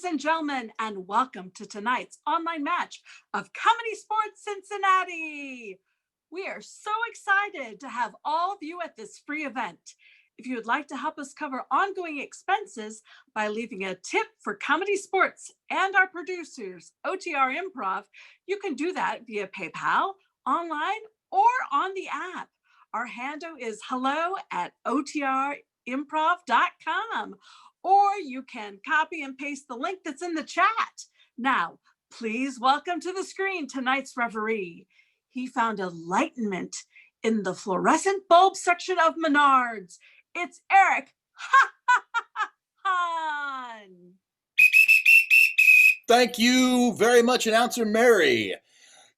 ladies and gentlemen, and welcome to tonight's online match of ComedySportz Cincinnati. We are so excited to have all of you at this free event. If you would like to help us cover ongoing expenses by leaving a tip for ComedySportz and our producers, OTR Improv, you can do that via PayPal, online, or on the app. Our handle is hello@otrimprov.com. Or you can copy and paste the link that's in the chat. Now, please welcome to the screen tonight's referee. He found enlightenment in the fluorescent bulb section of Menards. It's Eric Hahn. Thank you very much, Announcer Mary.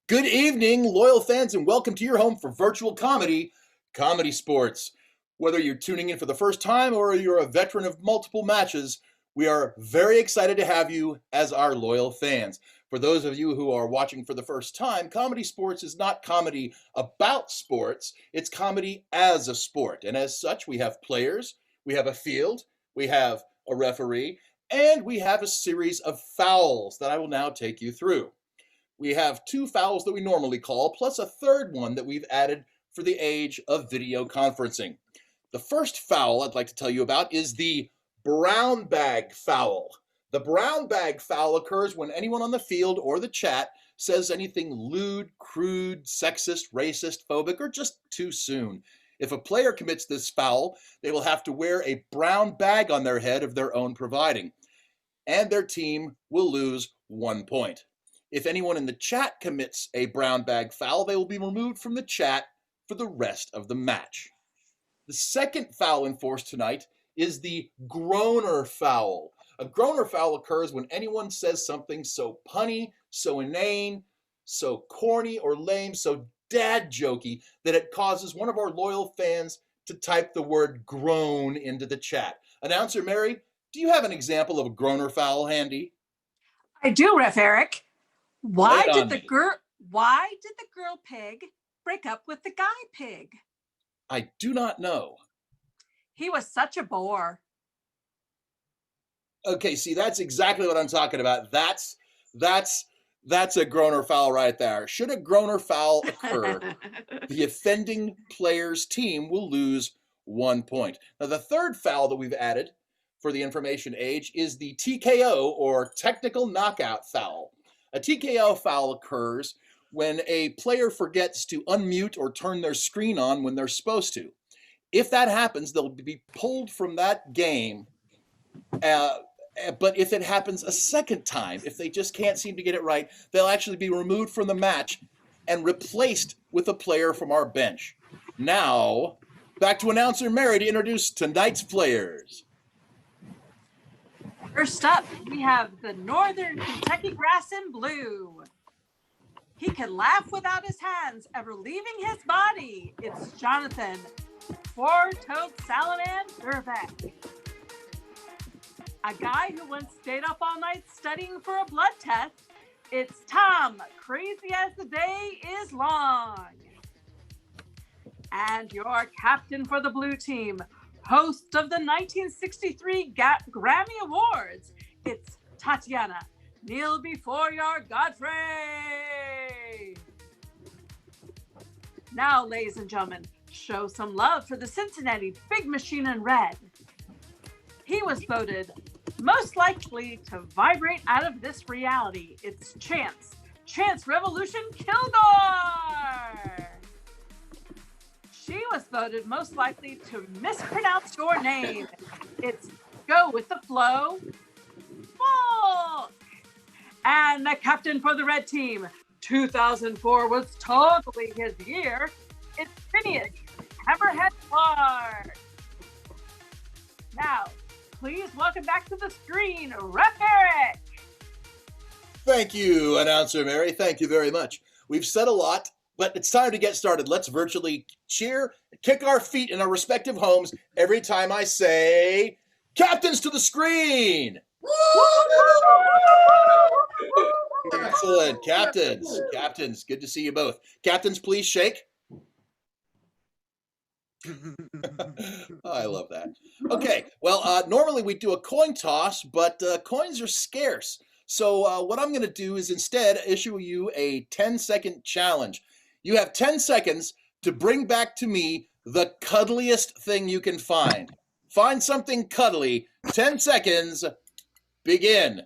Good evening, loyal fans, and welcome to your home for virtual comedy, ComedySportz. Whether you're tuning in for the first time or you're a veteran of multiple matches, we are very excited to have you as our loyal fans. For those of you who are watching for the first time, ComedySportz is not comedy about sports, it's comedy as a sport. And as such, we have players, we have a field, we have a referee, and we have a series of fouls that I will now take you through. We have 2 fouls that we normally call, plus a third one that we've added for the age of video conferencing. The first foul I'd like to tell you about is the brown bag foul. The brown bag foul occurs when anyone on the field or the chat says anything lewd, crude, sexist, racist, phobic, or just too soon. If a player commits this foul, they will have to wear a brown bag on their head of their own providing, and their team will lose 1 point. If anyone in the chat commits a brown bag foul, they will be removed from the chat for the rest of the match. The second foul enforced tonight is the groaner foul. A groaner foul occurs when anyone says something so punny, so inane, so corny or lame, so dad jokey that it causes one of our loyal fans to type the word groan into the chat. Announcer Mary, do you have an example of a groaner foul handy? I do, Ref Eric. Why did the girl pig break up with the guy pig? I do not know. He was such a bore. Okay, see, that's exactly what I'm talking about. That's a groaner foul right there. Should a groaner foul occur, the offending player's team will lose 1 point. Now, the third foul that we've added for the information age is the TKO, or technical knockout foul. A TKO foul occurs when a player forgets to unmute or turn their screen on when they're supposed to. If that happens, they'll be pulled from that game. But if it happens a second time, if they just can't seem to get it right, they'll actually be removed from the match and replaced with a player from our bench. Now, back to Announcer Mary to introduce tonight's players. First up, we have the Northern Kentucky Grass in blue. He can laugh without his hands ever leaving his body. It's Jonathan, four-toed salamander. A guy who once stayed up all night studying for a blood test. It's Tom, crazy as the day is long. And your captain for the blue team, host of the 1963 Grammy Awards. It's Tatiana. Kneel before your Godfrey. Now, ladies and gentlemen, show some love for the Cincinnati Big Machine in red. He was voted most likely to vibrate out of this reality. It's Chance Revolution Kilgore. She was voted most likely to mispronounce your name. It's Go With The Flow, Falk. And the captain for the red team, 2004 was totally his year. It's Phineas Hammerhead Clark. Now, please welcome back to the screen, Ref Eric. Thank you, Announcer Mary. Thank you very much. We've said a lot, but it's time to get started. Let's virtually cheer and kick our feet in our respective homes every time I say, "Captains to the screen!" Excellent. Captains, good to see you both. Captains, please shake. Oh, I love that. Okay, well, normally we do a coin toss, but coins are scarce. So what I'm going to do is instead issue you a 10-second challenge. You have 10 seconds to bring back to me the cuddliest thing you can find. Find something cuddly. 10 seconds. Begin.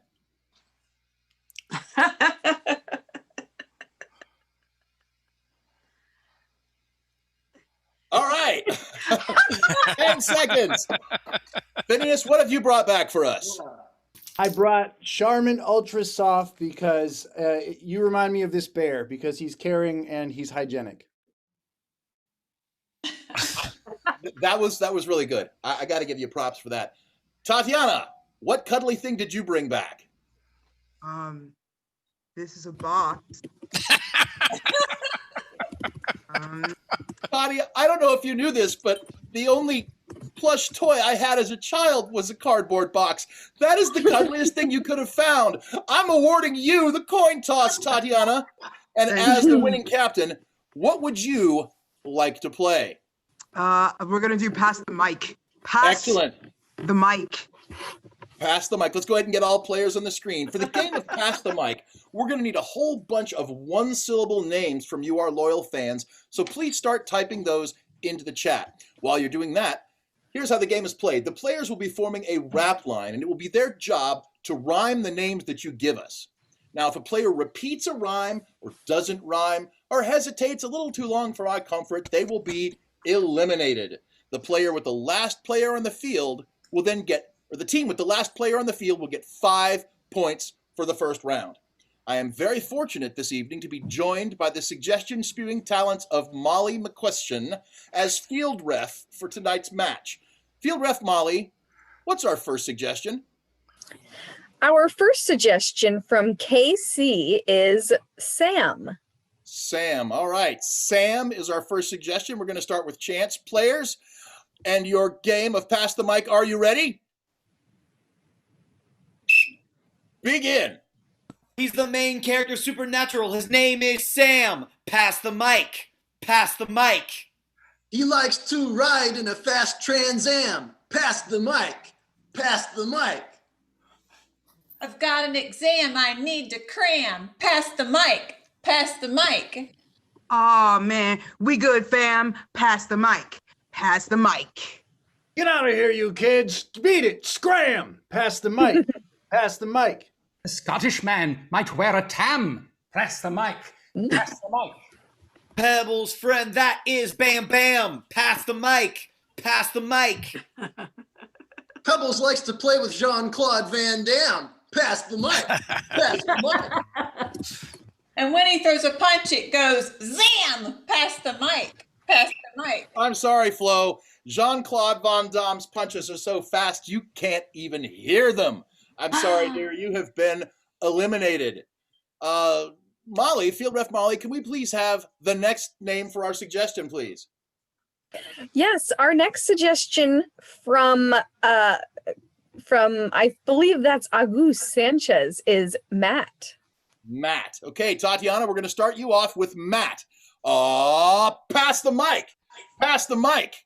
All right. 10 seconds. Phineas, what have you brought back for us? I brought Charmin Ultra Soft because you remind me of this bear because he's caring and he's hygienic. That was really good. I got to give you props for that. Tatiana, what cuddly thing did you bring back? This is a box. Claudia, I don't know if you knew this, but the only plush toy I had as a child was a cardboard box. That is the cuddliest thing you could have found. I'm awarding you the coin toss, Tatiana. And as the winning captain, what would you like to play? We're gonna do pass the mic. Excellent. The mic. Pass the mic. Let's go ahead and get all players on the screen. For the game of Pass the Mic, we're going to need a whole bunch of one-syllable names from you, our loyal fans. So please start typing those into the chat. While you're doing that, here's how the game is played. The players will be forming a rap line, and it will be their job to rhyme the names that you give us. Now, if a player repeats a rhyme or doesn't rhyme or hesitates a little too long for our comfort, they will be eliminated. The player with the last player on the field will then get the team with the last player on the field will get 5 points for the first round. I am very fortunate this evening to be joined by the suggestion-spewing talents of Molly McQuestion as field ref for tonight's match. Field ref Molly, what's our first suggestion? Our first suggestion from KC is Sam. Sam. All right. Sam is our first suggestion. We're going to start with chance players. And your game of Pass the Mic, are you ready? Begin. He's the main character Supernatural. His name is Sam. Pass the mic. Pass the mic. He likes to ride in a fast Trans Am. Pass the mic. Pass the mic. I've got an exam I need to cram. Pass the mic. Pass the mic. Aw, man. We good, fam. Pass the mic. Pass the mic. Get out of here, you kids. Beat it. Scram. Pass the mic. Pass the mic. A Scottish man might wear a tam. Pass the mic. Pass the mic. Pebbles, friend, that is Bam Bam. Pass the mic. Pass the mic. Pebbles likes to play with Jean-Claude Van Damme. Pass the mic. Pass the mic. And when he throws a punch, it goes zam. Pass the mic. Pass the mic. I'm sorry, Flo. Jean-Claude Van Damme's punches are so fast you can't even hear them. I'm sorry, dear. You have been eliminated. Molly, field ref Molly, can we please have the next name for our suggestion, please? Yes, our next suggestion from I believe that's Agus Sanchez is Matt. Matt. Okay, Tatiana, we're going to start you off with Matt. Pass the mic. Pass the mic.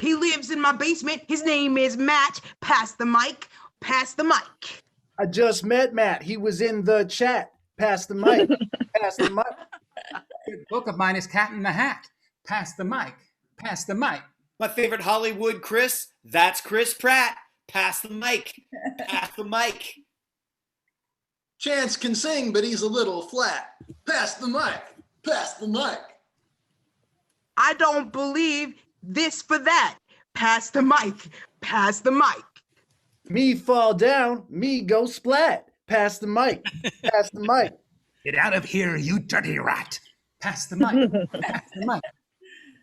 He lives in my basement. His name is Matt. Pass the mic. Pass the mic. I just met Matt. He was in the chat. Pass the mic. Pass the mic. Good book of mine is Cat in the Hat. Pass the mic. Pass the mic. My favorite Hollywood Chris, that's Chris Pratt. Pass the mic. Pass the mic. Chance can sing, but he's a little flat. Pass the mic. Pass the mic. I don't believe this for that. Pass the mic. Pass the mic. Me fall down. Me go splat. Pass the mic. Pass the mic. Get out of here, you dirty rat. Pass the mic. Pass the mic.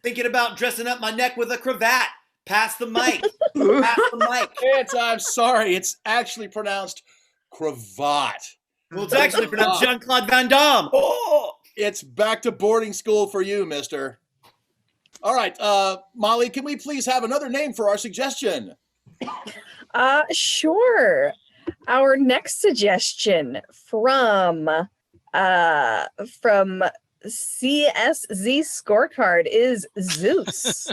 Thinking about dressing up my neck with a cravat. Pass the mic. Pass the mic. I'm sorry. It's actually pronounced cravat. Well, it's actually pronounced Jean-Claude Van Damme. Oh! It's back to boarding school for you, mister. All right, Molly, can we please have another name for our suggestion? Sure. Our next suggestion from CSZ Scorecard is Zeus.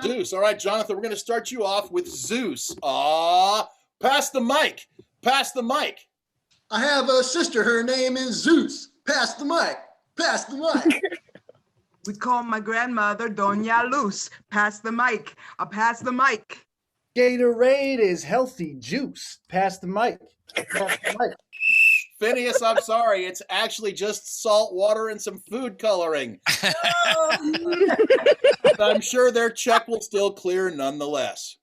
Zeus. All right, Jonathan, we're going to start you off with Zeus. Pass the mic. Pass the mic. I have a sister. Her name is Zeus. Pass the mic. Pass the mic. We call my grandmother Doña Luz. Pass the mic. I'll pass the mic. Gatorade is healthy juice. Pass the mic. Pass the mic. Phineas, I'm sorry. It's actually just salt water and some food coloring. But I'm sure their check will still clear nonetheless.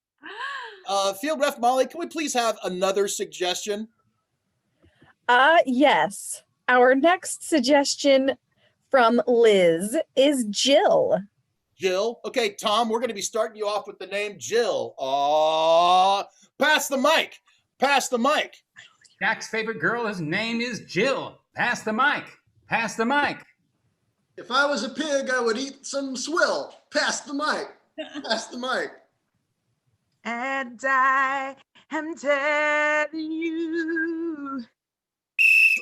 Field Ref Molly, can we please have another suggestion? Yes. Our next suggestion from Liz is Jill. Jill. Okay, Tom, we're going to be starting you off with the name Jill. Pass the mic. Pass the mic. Jack's favorite girl, his name is Jill. Pass the mic. Pass the mic. If I was a pig, I would eat some swill. Pass the mic. Pass the mic. And I am telling you.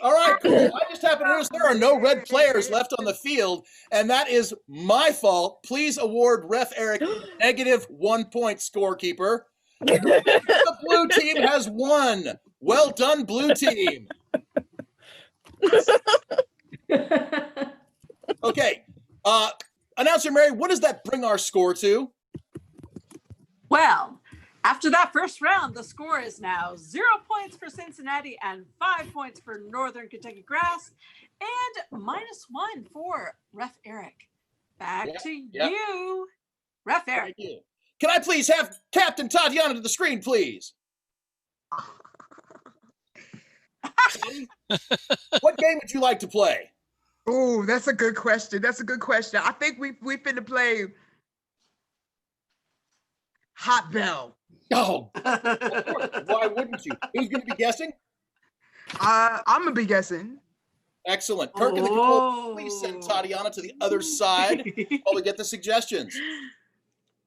All right, cool. I just happen to notice there are no red players left on the field, and that is my fault. Please award Ref Eric -1 point, scorekeeper. The blue team has won. Well done, blue team. Okay. Announcer Mary, what does that bring our score to? Well, after that first round, the score is now 0 points for Cincinnati and 5 points for Northern Kentucky Grass and -1 for Ref Eric. Back to you, Ref Eric. Thank you. Can I please have Captain Tatiana to the screen, please? What game would you like to play? Oh, that's a good question. That's a good question. I think we finna play Hot Bell. Oh, why wouldn't you? Who's going to be guessing? I'm gonna be guessing. Excellent. Kirk and the control, please send Tatiana to the other side while we get the suggestions.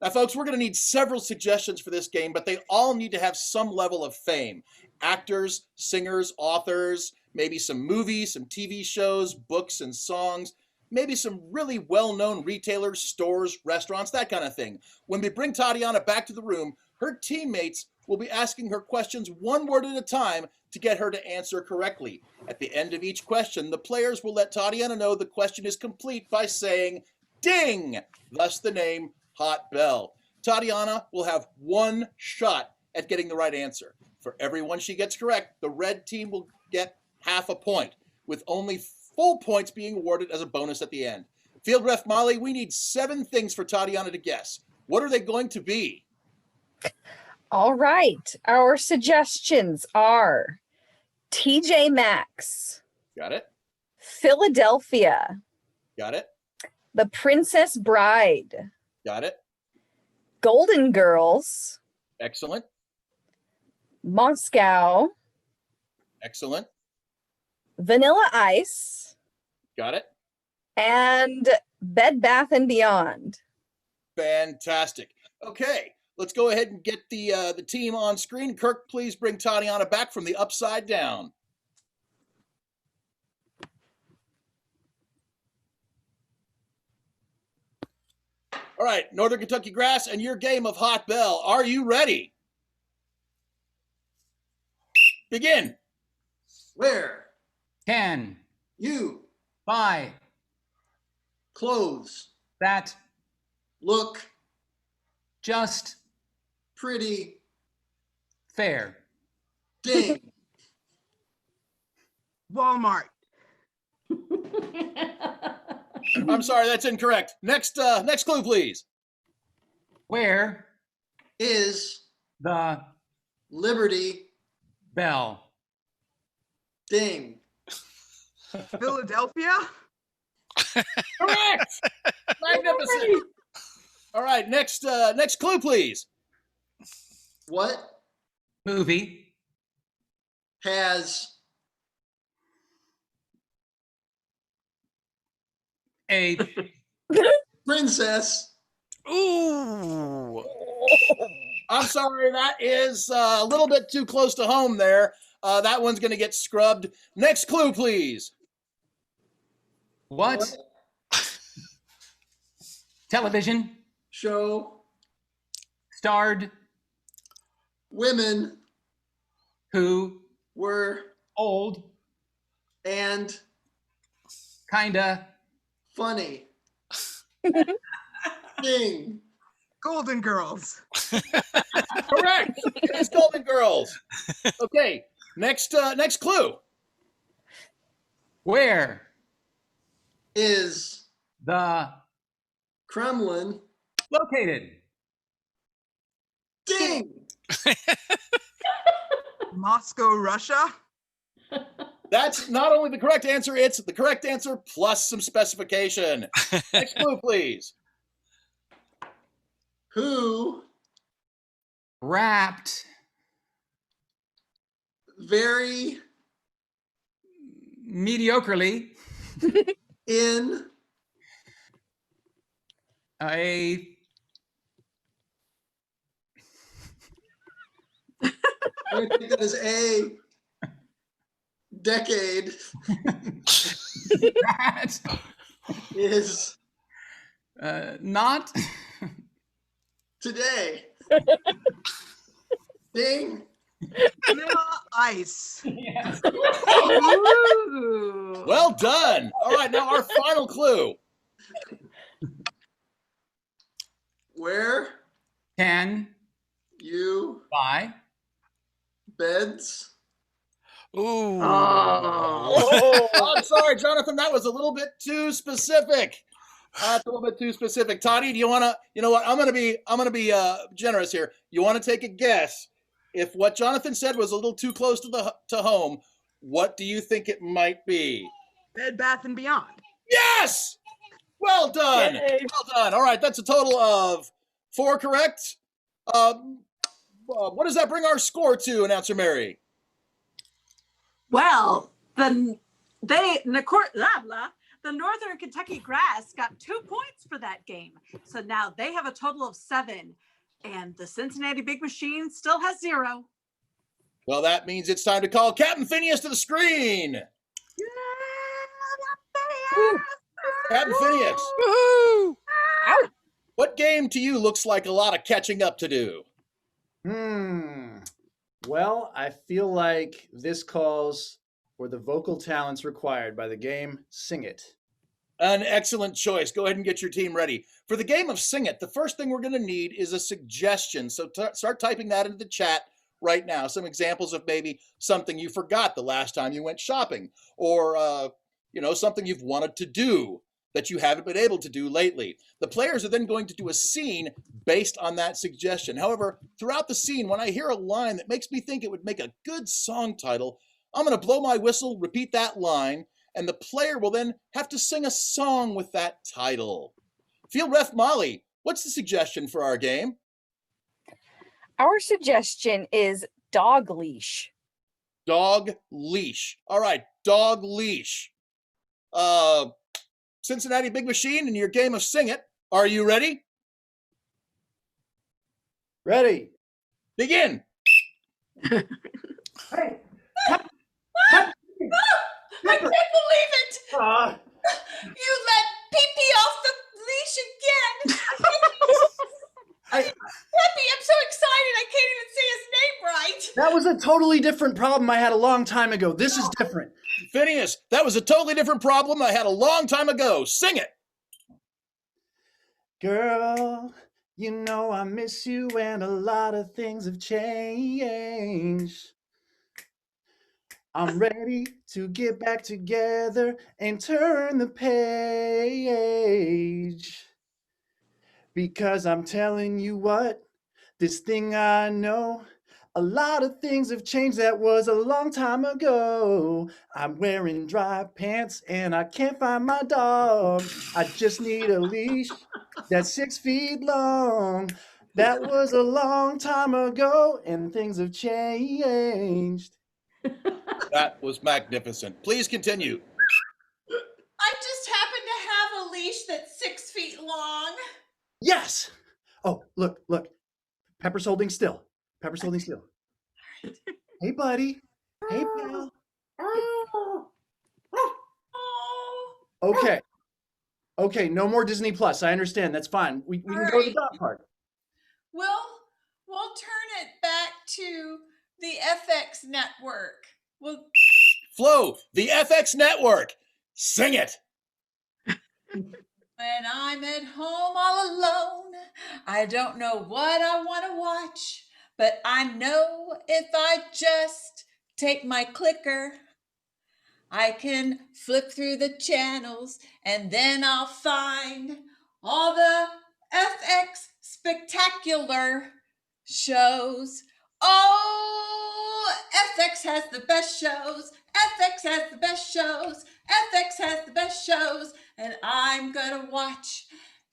Now, folks, we're going to need several suggestions for this game, but they all need to have some level of fame. Actors, singers, authors, maybe some movies, some TV shows, books and songs, maybe some really well-known retailers, stores, restaurants, that kind of thing. When we bring Tatiana back to the room, her teammates will be asking her questions one word at a time to get her to answer correctly. At the end of each question, the players will let Tatiana know the question is complete by saying, ding, thus the name Hot Bell. Tatiana will have one shot at getting the right answer. For every one she gets correct, the red team will get half a point, with only full points being awarded as a bonus at the end. Field Ref Molly, we need 7 things for Tatiana to guess. What are they going to be? All right. Our suggestions are TJ Maxx, Got it? Philadelphia, Got it? The Princess Bride, Got it? Golden Girls, Excellent. Moscow, Excellent. Vanilla Ice, Got it? and Bed Bath & Beyond. Fantastic. Okay, let's go ahead and get the team on screen. Kirk, please bring Tatiana back from the upside down. All right, Northern Kentucky Grass and your game of Hot Bell. Are you ready? Begin. Where? Can You. buy Clothes. that Look. just Pretty. fair? Ding. Walmart. I'm sorry, that's incorrect. Next clue, please. Where Is. the Liberty. bell? Ding. Philadelphia. Correct. Magnificent. All right, next clue, please. What? Movie Has. a Princess. Ooh. I'm sorry, that is a little bit too close to home there. That one's going to get scrubbed. Next clue, please. what? Television Show. starred women who were old and kinda funny. Ding. Golden Girls. Correct. It is Golden Girls. Okay, next clue. where Is the Kremlin. located. Ding. Moscow, Russia. That's not only the correct answer, it's the correct answer plus some specification. Next clue, please. Who Wrapped very mediocrely in a I think that is a decade that is not today. Ding. Vanilla Ice. yes. Ooh. Well done. All right, now our final clue. Where Can you buy beds? Ooh. Oh. Oh, I'm sorry, Jonathan. That was a little bit too specific. That's a little bit too specific. Toddy, do you want to? You know what? I'm gonna be generous here. You want to take a guess? If what Jonathan said was a little too close to home, what do you think it might be? Bed Bath and Beyond. Yes. Well done. Yay. Well done. All right, that's a total of 4 correct. What does that bring our score to, Announcer Mary? Well, the Northern Kentucky Grass got 2 points for that game. So now they have a total of 7. And the Cincinnati Big Machine still has 0. Well, that means it's time to call Captain Phineas to the screen. Captain Phineas, Woohoo! what game to you looks like a lot of catching up to do? Well, I feel like this calls for the vocal talents required by the game Sing It. An excellent choice. Go ahead and get your team ready. For the game of Sing It, the first thing we're going to need is a suggestion. So start typing that into the chat right now. Some examples of maybe something you forgot the last time you went shopping, or something you've wanted to do that you haven't been able to do lately. The players are then going to do a scene based on that suggestion. However, throughout the scene, when I hear a line that makes me think it would make a good song title, I'm going to blow my whistle, repeat that line, and the player will then have to sing a song with that title. Field Ref Molly, what's the suggestion for our game? Our suggestion is dog leash. Dog leash. All right, dog leash. Cincinnati Big Machine in your game of Sing It. Are you ready? Ready. Begin. Hey. I can't believe it! Uh, You let Pee-Pee off the leash again! Peppy, I'm so excited I can't even say his name right! that was a totally different problem I had a long time ago. This is different. Phineas, that was a totally different problem I had a long time ago. Sing it. Girl, you know I miss you and a lot of things have changed. I'm ready to get back together and turn the page. Because I'm telling you what, this thing I know, a lot of things have changed. That was a long time ago. I'm wearing dry pants and I can't find my dog. I just need a leash that's 6 feet long. That was a long time ago and things have changed. That was magnificent. Please continue. I just happen to have a leash that's 6 feet long. Yes. Oh, look. Pepper's holding still. Hey, buddy. Hey, pal. Oh. Okay, no more Disney Plus. I understand. That's fine. We can go to the dog park. Well, We'll turn it back to the FX network. We'll Flo, the FX network. Sing it. When I'm at home all alone, I don't know what I want to watch, but I know if I just take my clicker, I can flip through the channels and then I'll find all the FX spectacular shows. Oh, FX has the best shows. FX has the best shows. FX has the best shows. And I'm gonna watch.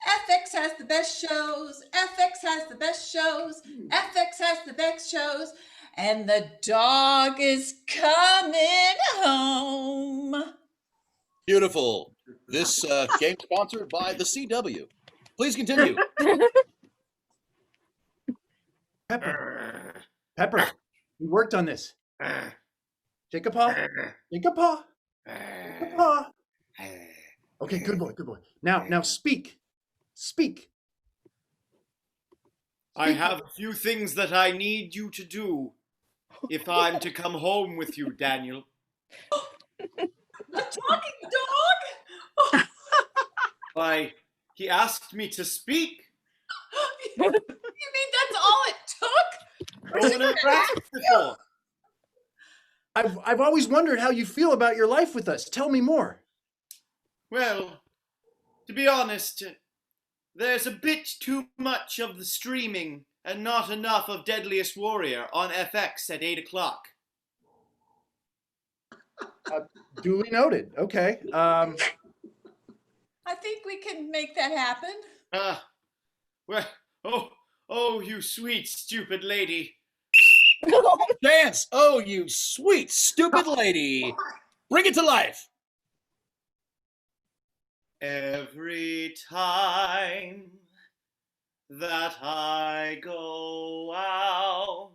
FX has the best shows. FX has the best shows. FX has the best shows. And the dog is coming home. Beautiful. This game sponsored by the CW. Please continue. Pepper, we worked on this. Jacob Paw. Jacob Paw. Jacob Paw. Okay, good boy, good boy. Now speak. Speak. I have a few things that I need you to do if I'm to come home with you, Daniel. A talking dog? Why, he asked me to speak. You mean that's all it took? No one ever asked before. I've always wondered how you feel about your life with us. Tell me more. Well, to be honest, there's a bit too much of the streaming and not enough of Deadliest Warrior on FX at 8 o'clock. Duly noted. Okay. I think we can make that happen. Well, oh, you sweet, stupid lady. Dance. Oh, you sweet, stupid lady. Bring it to life. Every time that I go out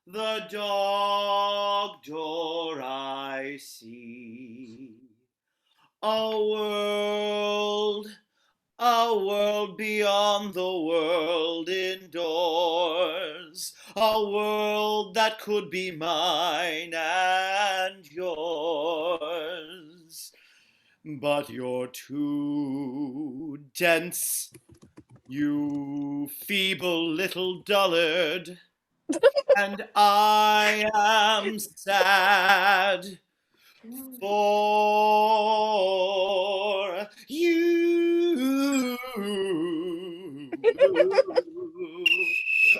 the dog door I see a world beyond the world indoors, a world that could be mine and yours. But you're too dense, you feeble little dullard, and I am sad for you.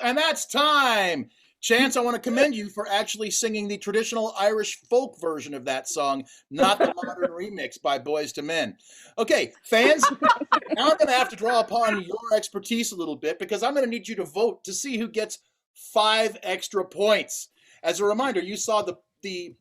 And that's time. Chance, I want to commend you for actually singing the traditional Irish folk version of that song, not the modern remix by Boys to Men. Okay, fans, now I'm going to have to draw upon your expertise a little bit because I'm going to need you to vote to see who gets 5 extra points. As a reminder, you saw the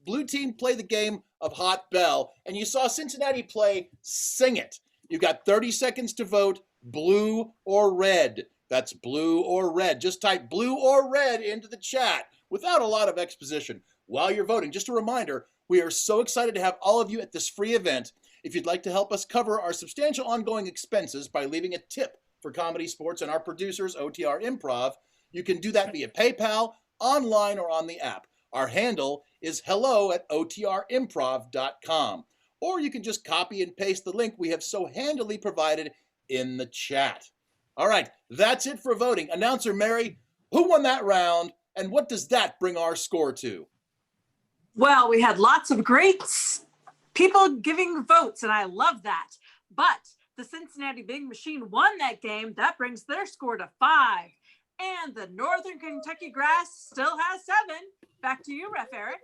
blue team play the game of Hot Bell, and you saw Cincinnati play Sing It. You've got 30 seconds to vote, blue or red. That's blue or red. Just type blue or red into the chat without a lot of exposition while you're voting. Just a reminder, we are so excited to have all of you at this free event. If you'd like to help us cover our substantial ongoing expenses by leaving a tip for ComedySportz and our producers, OTR Improv, you can do that via PayPal, online, or on the app. Our handle is hello@otrimprov.com. Or you can just copy and paste the link we have so handily provided in the chat. All right, that's it for voting. Announcer Mary, who won that round, and what does that bring our score to? Well, we had lots of great people giving votes, and I love that. But the Cincinnati Big Machine won that game. That brings their score to 5. And the Northern Kentucky Grass still has 7. Back to you, Ref Eric.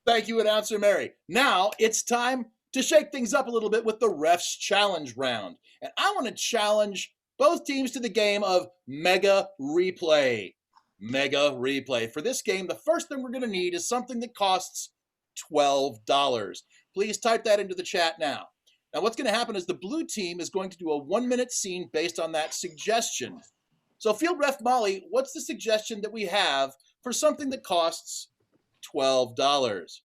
Thank you, Announcer Mary. Now it's time to shake things up a little bit with the Refs Challenge round. And I want to challenge both teams to the game of Mega Replay. Mega Replay. For this game, the first thing we're going to need is something that costs $12. Please type that into the chat now. Now, what's going to happen is the blue team is going to do a 1-minute scene based on that suggestion. So, Field Ref Molly, what's the suggestion that we have for something that costs $12?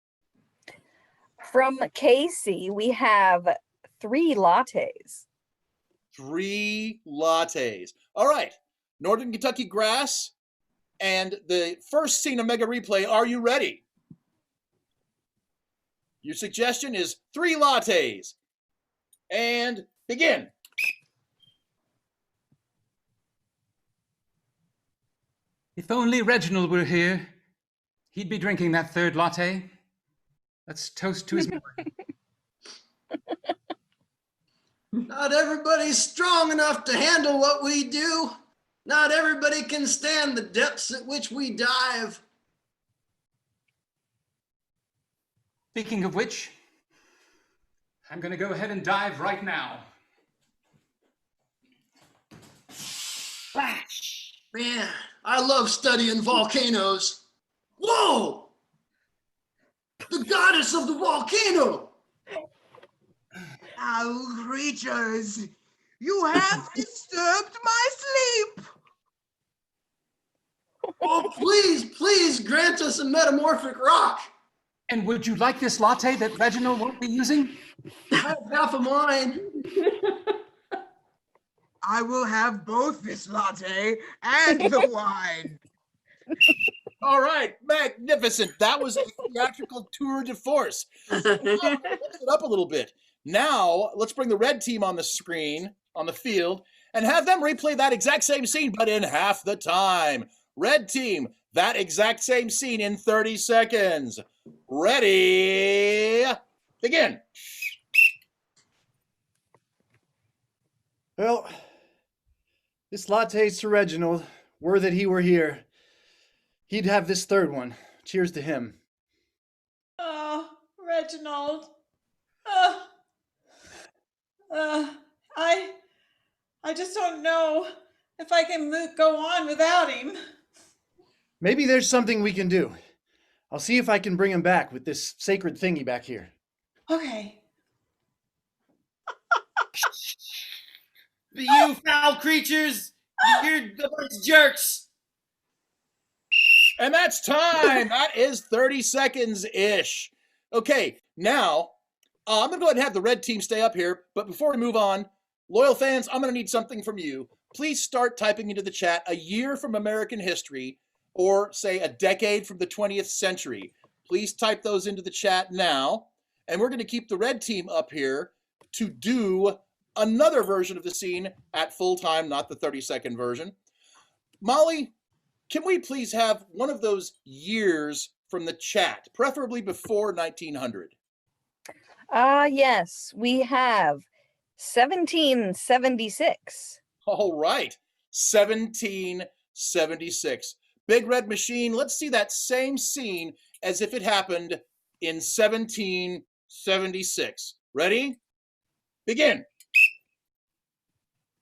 From Casey, we have 3 lattes. 3 lattes. All right. Northern Kentucky Grass, And the first scene of Mega Replay, are you ready? Your suggestion is 3 lattes. And begin. If only Reginald were here, he'd be drinking that third latte. Let's toast to his memory. Not everybody's strong enough to handle what we do. Not everybody can stand the depths at which we dive. Speaking of which, I'm going to go ahead and dive right now. Flash! Man, I love studying volcanoes. Whoa! The goddess of the volcano! Foul creatures, you have disturbed my sleep. Oh, please grant us a metamorphic rock. And would you like this latte that Reginald won't be using? I have half of mine. I will have both this latte and the wine. All right, magnificent. That was a theatrical tour de force. Let's it up a little bit. Now, let's bring the red team on the screen, on the field, and have them replay that exact same scene, but in half the time. Red team, that exact same scene in 30 seconds. Ready, begin. Well, this latte's to Reginald. Were that he were here, he'd have this third one. Cheers to him. Oh, Reginald. I just don't know if I can go on without him. Maybe there's something we can do. I'll see if I can bring him back with this sacred thingy back here. Okay. You foul creatures! You're the worst jerks! And that's time. That is 30 seconds-ish. Okay, now, I'm going to go ahead and have the red team stay up here. But before we move on, loyal fans, I'm going to need something from you. Please start typing into the chat a year from American history or, say, a decade from the 20th century. Please type those into the chat now. And we're going to keep the red team up here to do another version of the scene at full time, not the 30-second version. Molly, can we please have one of those years from the chat, preferably before 1900? Yes, we have 1776. All right, 1776. Big Red Machine, let's see that same scene as if it happened in 1776. Ready? Begin.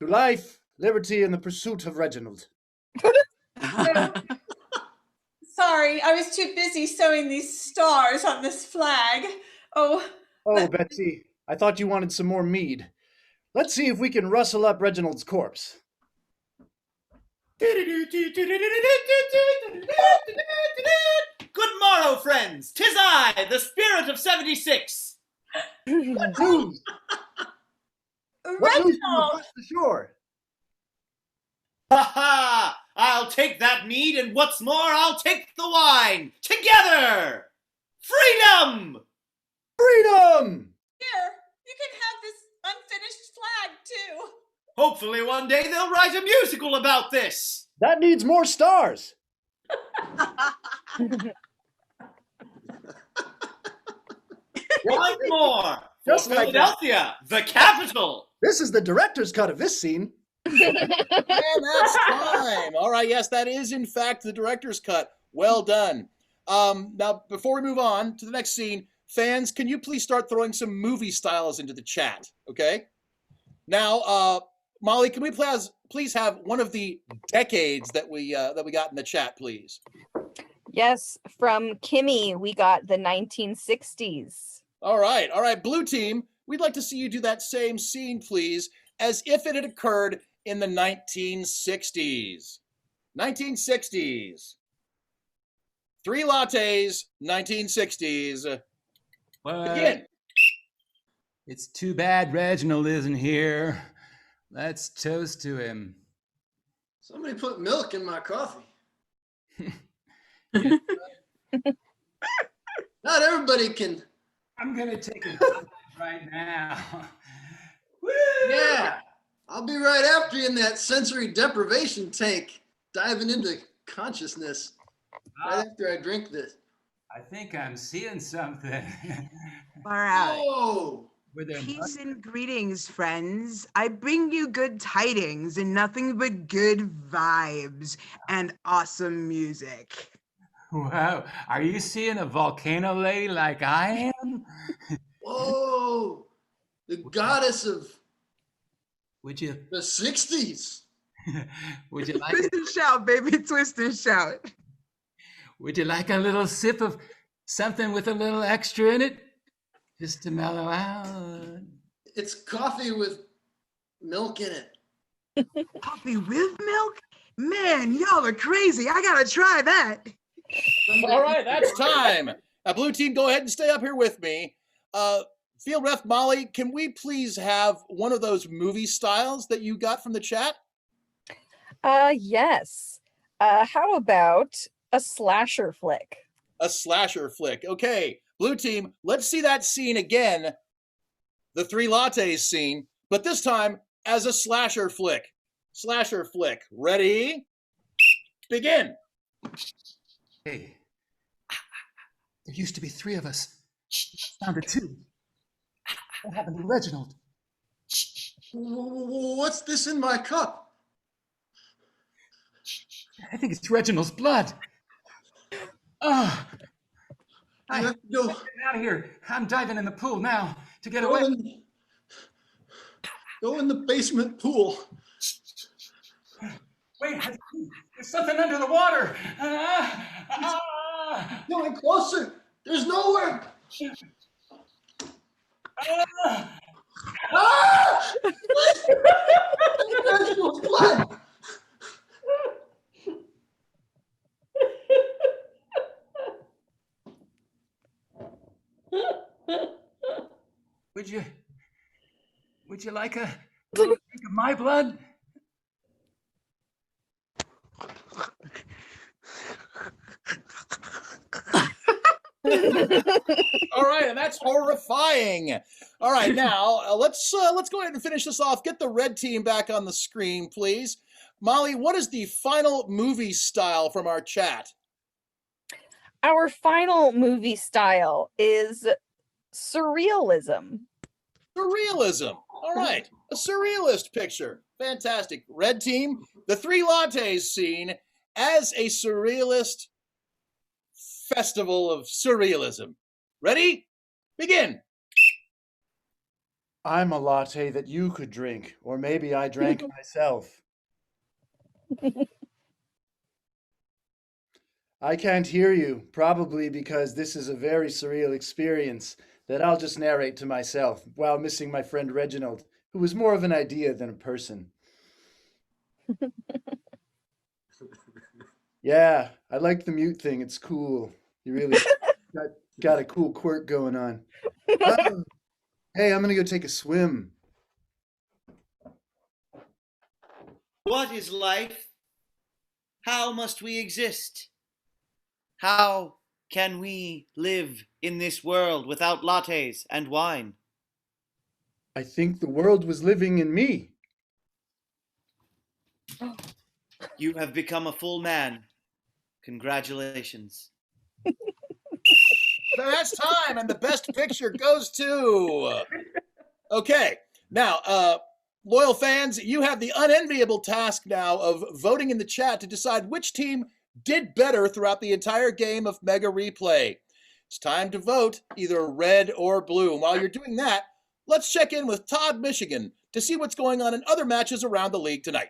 To life, liberty, and the pursuit of Reginald. Sorry, I was too busy sewing these stars on this flag. Oh, Betsy, I thought you wanted some more mead. Let's see if we can rustle up Reginald's corpse. Good morrow, friends. 'Tis I, the spirit of 76. What news? What news from across the shore? Ha ha! I'll take that mead, and what's more, I'll take the wine. Together! Freedom! Freedom! Here, you can have this unfinished flag, too. Hopefully one day they'll write a musical about this. That needs more stars. One more. Just For like Philadelphia, the capital. This is the director's cut of this scene. And that's time. All right, yes, that is in fact the director's cut. Well done. Now, before we move on to the next scene, fans, can you please start throwing some movie styles into the chat, okay? Now, Molly, can we please have one of the decades that we got in the chat, please? Yes, from Kimmy, we got the 1960s. All right, blue team, we'd like to see you do that same scene, please, as if it had occurred in the 1960s. 1960s. 3 lattes, 1960s. Begin. It's too bad Reginald isn't here. Let's toast to him. Somebody put milk in my coffee. Not everybody can. I'm gonna take a dive right now. Woo! Yeah, I'll be right after you in that sensory deprivation tank, diving into consciousness right after I drink this. I think I'm seeing something. Far out. Whoa! With their Peace and greetings, friends. I bring you good tidings and nothing but good vibes and awesome music. Wow, are you seeing a volcano lady like I am? Whoa! The goddess of Would you the 60s. would you like Twist and shout, baby. Twist and shout. would you like a little sip of something with a little extra in it? Just to mellow out. It's coffee with milk in it. Coffee with milk? Man, y'all are crazy. I gotta try that. All right, that's time. Blue team, go ahead and stay up here with me. Field ref Molly, can we please have one of those movie styles that you got from the chat? Yes. How about a slasher flick? A slasher flick. Okay, Blue team, let's see that scene again. The 3 lattes scene, but this time as a slasher flick. Slasher flick. Ready? Begin. Hey, there used to be 3 of us. Down to 2. What happened to Reginald? What's this in my cup? I think it's Reginald's blood. Oh, I have to go. get out of here. I'm diving in the pool now to get Go away. in the basement pool. Wait, there's something under the water. Going closer. There's nowhere. Ah! Reginald's blood. Would you like a little drink of my blood? All right, and that's horrifying. All right, now let's go ahead and finish this off. Get the red team back on the screen, please. Molly, what is the final movie style from our chat? Our final movie style is surrealism. Surrealism. All right, a surrealist picture. Fantastic. Red team, the 3 lattes scene as a surrealist festival of surrealism. Ready? Begin. I'm a latte that you could drink, or maybe I drank myself. I can't hear you, probably because this is a very surreal experience that I'll just narrate to myself while missing my friend Reginald, who was more of an idea than a person. Yeah, I like the mute thing. It's cool. You really got a cool quirk going on. Hey, I'm going to go take a swim. What is life? How must we exist? How can we live in this world without lattes and wine? I think the world was living in me. You have become a full man. Congratulations. So that's time, and the best picture goes to. Okay, now, loyal fans, you have the unenviable task now of voting in the chat to decide which team did better throughout the entire game of Mega Replay. It's time to vote either red or blue. And while you're doing that, let's check in with Todd Michigan to see what's going on in other matches around the league tonight.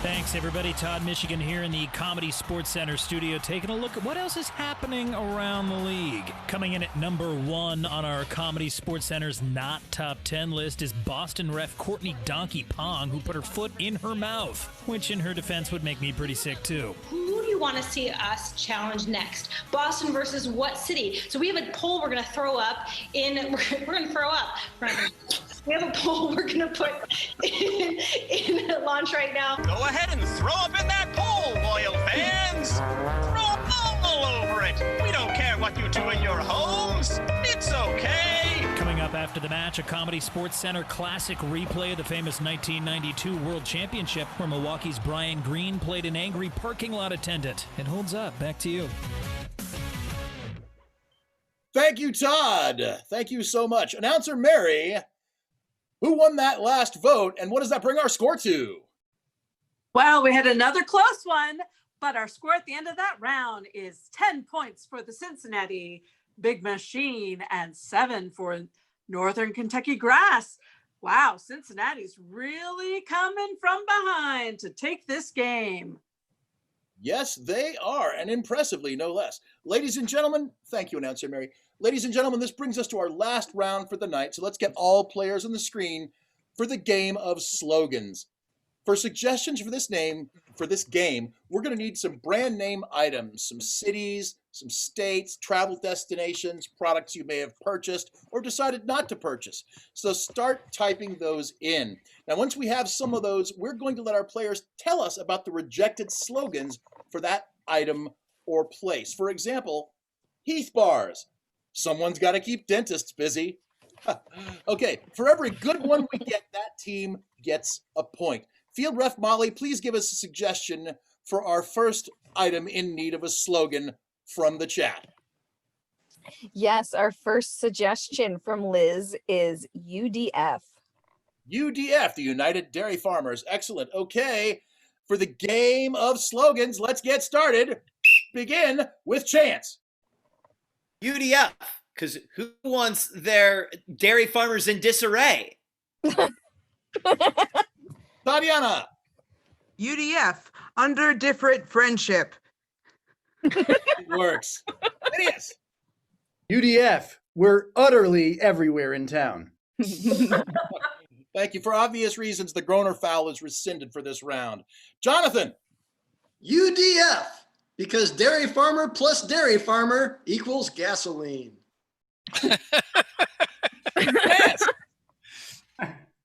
Thanks, everybody. Todd Michigan here in the Comedy Sports Center studio, taking a look at what else is happening around the league. Coming in at number 1 on our Comedy Sports Center's not top 10 list is Boston ref Courtney Donkey Pong, who put her foot in her mouth, which in her defense would make me pretty sick too. Who do you want to see us challenge next? Boston versus what city? So we have a poll we're going to throw up in, we're going to throw up. We have a poll we're going to put in launch right now. Go ahead and throw up in that poll, loyal fans. Throw all over it. We don't care what you do in your homes. It's okay. Coming up after the match, a Comedy Sports Center classic replay of the famous 1992 World Championship where Milwaukee's Brian Green played an angry parking lot attendant. It holds up. Back to you. Thank you, Todd. Thank you so much. Announcer Mary, who won that last vote, and what does that bring our score to? Well, we had another close one, but our score at the end of that round is 10 points for the Cincinnati Big Machine and 7 for Northern Kentucky Grass. Wow, Cincinnati's really coming from behind to take this game. Yes, they are, and impressively, no less. Ladies and gentlemen, thank you, Announcer Mary. Ladies and gentlemen, this brings us to our last round for the night, so let's get all players on the screen for the game of slogans. For suggestions for this game, we're going to need some brand name items, some cities, some states, travel destinations, products you may have purchased or decided not to purchase. So start typing those in. Now, once we have some of those, we're going to let our players tell us about the rejected slogans for that item or place. For example, Heath Bars. Someone's got to keep dentists busy. Okay, for every good one we get, that team gets a point. Field Ref Molly, please give us a suggestion for our first item in need of a slogan from the chat. Yes, our first suggestion from Liz is UDF. UDF, the United Dairy Farmers. Excellent. Okay, for the game of slogans, let's get started. Begin with Chance. UDF, because who wants their dairy farmers in disarray? Tatiana. UDF, under different friendship. It works. Phineas. UDF, we're utterly everywhere in town. Thank you. For obvious reasons, the Groner foul is rescinded for this round. Jonathan. UDF, because dairy farmer plus dairy farmer equals gasoline. Yes.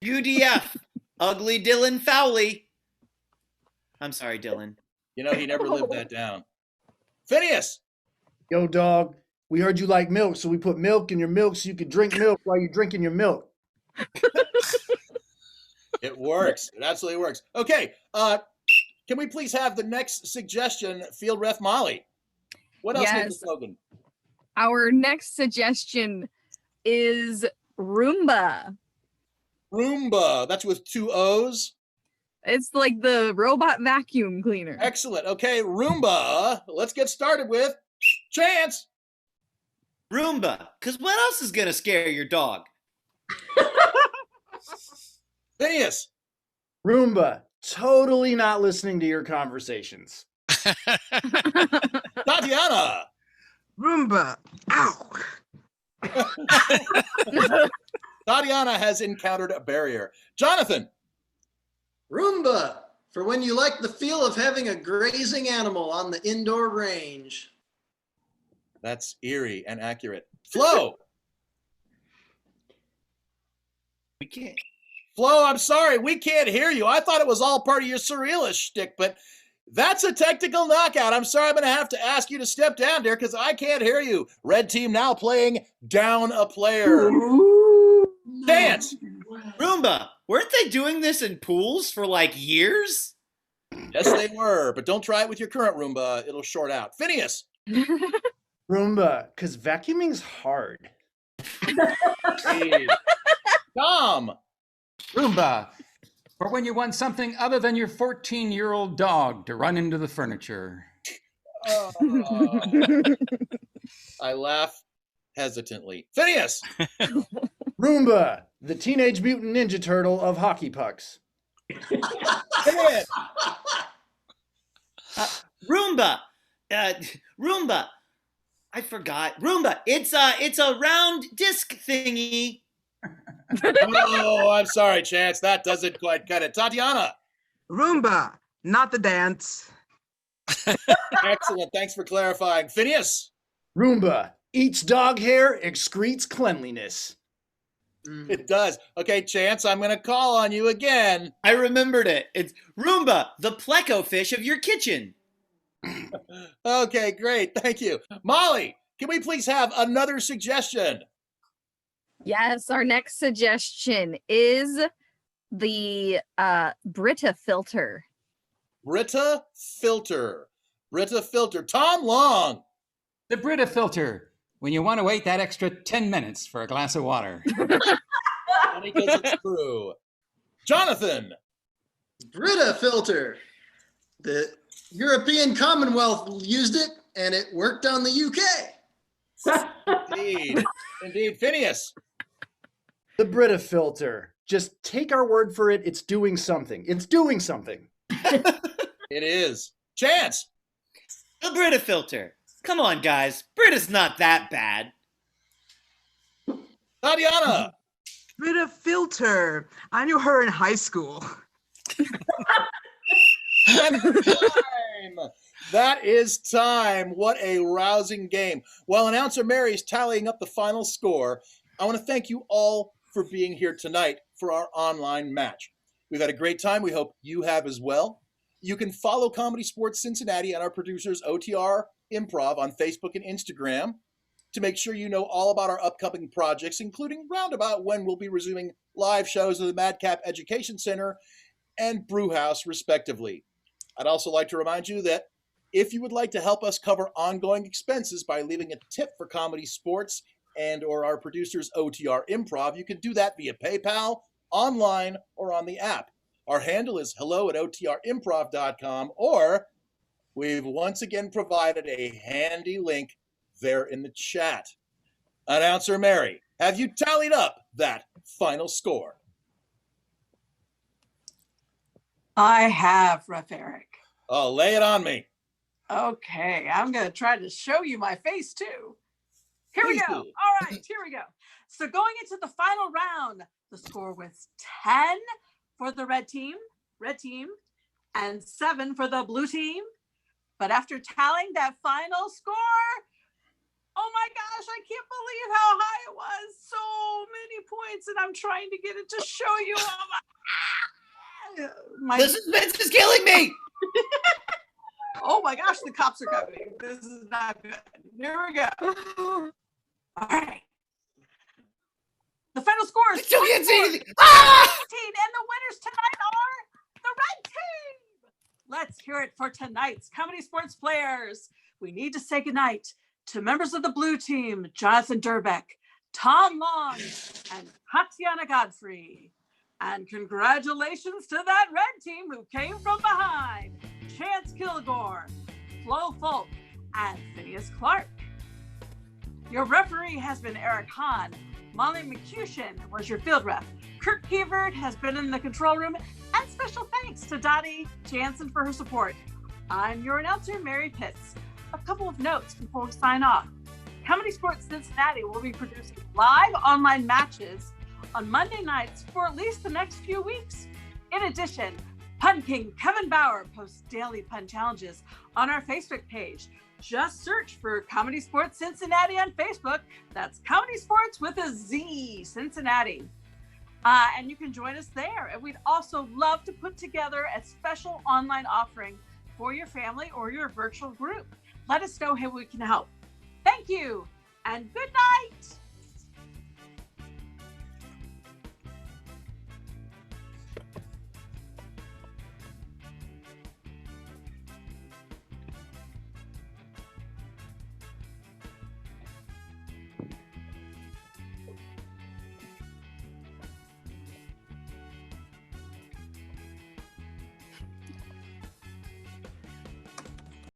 UDF, ugly Dylan Fowley. I'm sorry, Dylan. You know, he never lived that down. Phineas. Yo, dog, we heard you like milk, so we put milk in your milk so you could drink milk while you're drinking your milk. It works. It absolutely works. Okay, can we please have the next suggestion, Field Ref Molly? What else is the slogan? Our next suggestion is Roomba. Roomba. That's with 2 O's. It's like the robot vacuum cleaner. Excellent. Okay, Roomba. Let's get started with Chance. Roomba, because what else is going to scare your dog? Phineas. Roomba, totally not listening to your conversations. Tatiana. Roomba, ow. Tatiana has encountered a barrier. Jonathan. Roomba, for when you like the feel of having a grazing animal on the indoor range. That's eerie and accurate. Flo. We can't. Flo, I'm sorry, we can't hear you. I thought it was all part of your surrealist shtick, but that's a technical knockout. I'm sorry, I'm going to have to ask you to step down, dear, because I can't hear you. Red team now playing down a player. Dance. Roomba, weren't they doing this in pools for like years? Yes, they were, but don't try it with your current Roomba. It'll short out. Phineas. Roomba, because vacuuming's hard. Tom. Roomba, for when you want something other than your 14-year-old dog to run into the furniture. I laugh hesitantly. Phineas. Roomba, the Teenage Mutant Ninja Turtle of hockey pucks. Roomba, Roomba. I forgot. Roomba. It's a round disc thingy. Oh, I'm sorry, Chance. That doesn't quite cut it. Tatiana. Roomba, not the dance. Excellent. Thanks for clarifying. Phineas. Roomba, eats dog hair, excretes cleanliness. It does. Okay, Chance, I'm going to call on you again. I remembered it. It's Roomba, the pleco fish of your kitchen. Okay, great. Thank you. Molly, can we please have another suggestion? Yes, our next suggestion is the Brita filter. Brita filter. Brita filter. Tom Long. The Brita filter, when you want to wait that extra 10 minutes for a glass of water. Funny because it's true. Jonathan. Brita filter. The European Commonwealth used it, and it worked on the UK. Indeed. Indeed. Phineas. The Brita filter. Just take our word for it. It's doing something. It's doing something. It is. Chance. The Brita filter. Come on, guys. Brita's not that bad. Tatiana. Brita filter. I knew her in high school. Time. That is time. What a rousing game. While announcer Mary is tallying up the final score, I want to thank you all for being here tonight for our online match. We've had a great time. We hope you have as well. You can follow Comedy Sports Cincinnati and our producers OTR Improv on Facebook and Instagram to make sure you know all about our upcoming projects, including roundabout when we'll be resuming live shows at the Madcap Education Center and Brewhouse, respectively. I'd also like to remind you that if you would like to help us cover ongoing expenses by leaving a tip for Comedy Sports and or our producers OTR Improv, you can do that via PayPal, online, or on the app. Our handle is hello@otrimprov.com, or we've once again provided a handy link there in the chat. Announcer Mary, have you tallied up that final score? I have, Ref Eric. Oh, lay it on me. Okay, I'm going to try to show you my face too. Here we Please go. do. All right, here we go. So going into the final round, the score was 10 for the red team, and 7 for the blue team. But after tallying that final score, oh my gosh, I can't believe how high it was. So many points, and I'm trying to get it to show you. The suspense is killing me. Oh my gosh, the cops are coming. This is not good. Here we go. All right. The final score is 24 can't see anything. and the winners tonight are the red team. Let's hear it for tonight's Comedy Sports players. We need to say goodnight to members of the blue team, Jonathan Durbeck, Tom Long, and Tatiana Godfrey. And congratulations to that red team who came from behind, Chance Kilgore, Flo Folk, and Phineas Clark. Your referee has been Eric Hahn. Molly McCushin was your field ref. Kirk Hebert has been in the control room. And special thanks to Dottie Jansen for her support. I'm your announcer, Mary Pitts. A couple of notes before we sign off. Comedy Sports Cincinnati will be producing live online matches on Monday nights for at least the next few weeks. In addition, Pun King Kevin Bauer posts daily pun challenges on our Facebook page. Just search for Comedy Sports Cincinnati on Facebook. That's Comedy Sports with a Z, Cincinnati. And you can join us there. And we'd also love to put together a special online offering for your family or your virtual group. Let us know how we can help. Thank you and good night.